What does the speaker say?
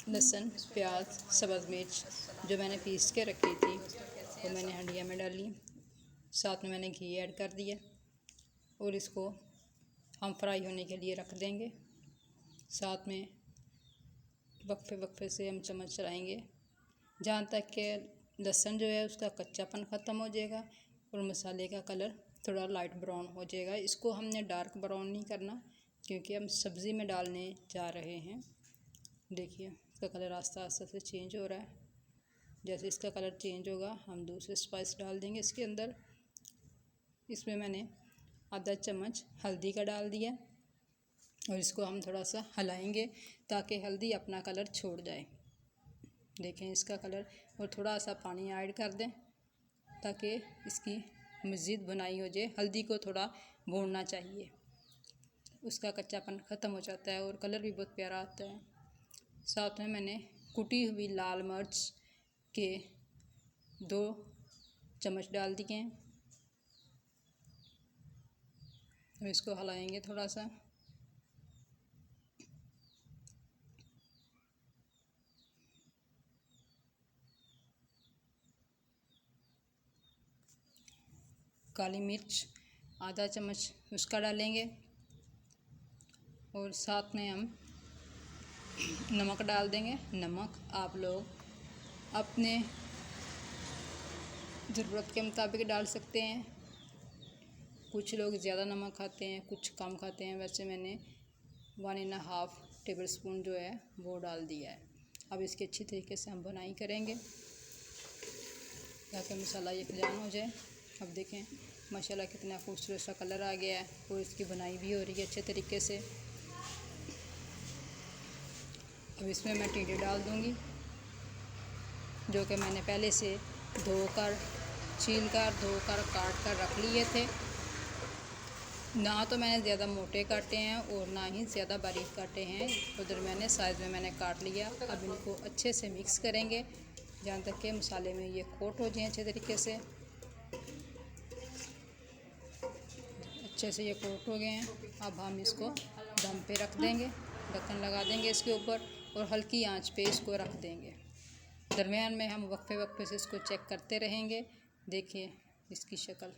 लहसुन, प्याज, सब्ज़ मिर्च जो मैंने पीस के रखी थी वो मैंने हंडिया में डाली। साथ में मैंने घी ऐड कर दिया और इसको हम फ्राई होने के लिए रख देंगे। साथ में वक्फे वक्फे से हम चम्मच चलाएंगे जहाँ तक कि लहसुन जो है उसका कच्चापन ख़त्म हो जाएगा और मसाले का कलर थोड़ा लाइट ब्राउन हो जाएगा। इसको हमने डार्क ब्राउन नहीं करना क्योंकि हम सब्ज़ी में डालने जा रहे हैं। देखिए इसका कलर आस्ता आस्ता से चेंज हो रहा है। जैसे इसका कलर चेंज होगा हम दूसरे स्पाइस डाल देंगे इसके अंदर। इसमें मैंने आधा चम्मच हल्दी का डाल दिया और इसको हम थोड़ा सा हिलाएंगे ताकि हल्दी अपना कलर छोड़ जाए। देखें इसका कलर, और थोड़ा सा पानी ऐड कर दें ताकि इसकी मज़ीद बुनाई हो जाए। हल्दी को थोड़ा भूनना चाहिए, उसका कच्चापन ख़त्म हो जाता है और कलर भी बहुत प्यारा आता है। साथ में मैंने कुटी हुई लाल मिर्च के 2 चम्मच डाल दिए हैं और इसको हिलाएंगे थोड़ा सा। काली मिर्च आधा चम्मच उसका डालेंगे और साथ में हम नमक डाल देंगे। नमक आप लोग अपने ज़रूरत के मुताबिक डाल सकते हैं। कुछ लोग ज़्यादा नमक खाते हैं, कुछ कम खाते हैं। वैसे मैंने 1½ टेबल स्पून जो है वो डाल दिया है। अब इसकी अच्छी तरीके से हम बुनाई करेंगे ताकि मसाला यकजान हो जाए। अब देखें माशाल्लाह कितना खूबसूरत सा कलर आ गया है और इसकी बुनाई भी हो रही है अच्छे तरीके से। अब इसमें मैं टिंडे डाल दूँगी जो कि मैंने पहले से धोकर, छीलकर, धोकर, काट कर रख लिए थे। ना तो मैंने ज़्यादा मोटे काटे हैं और ना ही ज़्यादा बारीक काटे हैं, तो दरमियाने साइज़ में मैंने काट लिया। अब इनको अच्छे से मिक्स करेंगे जहाँ तक कि मसाले में ये कोट हो जाए अच्छे तरीके से। अच्छे से ये कोट हो गए हैं। अब हम इसको दम पे रख देंगे, ढक्कन लगा देंगे इसके ऊपर और हल्की आंच पे इसको रख देंगे। दरमियान में हम वक्फे वक्फे से इसको चेक करते रहेंगे। देखिए इसकी शक्ल।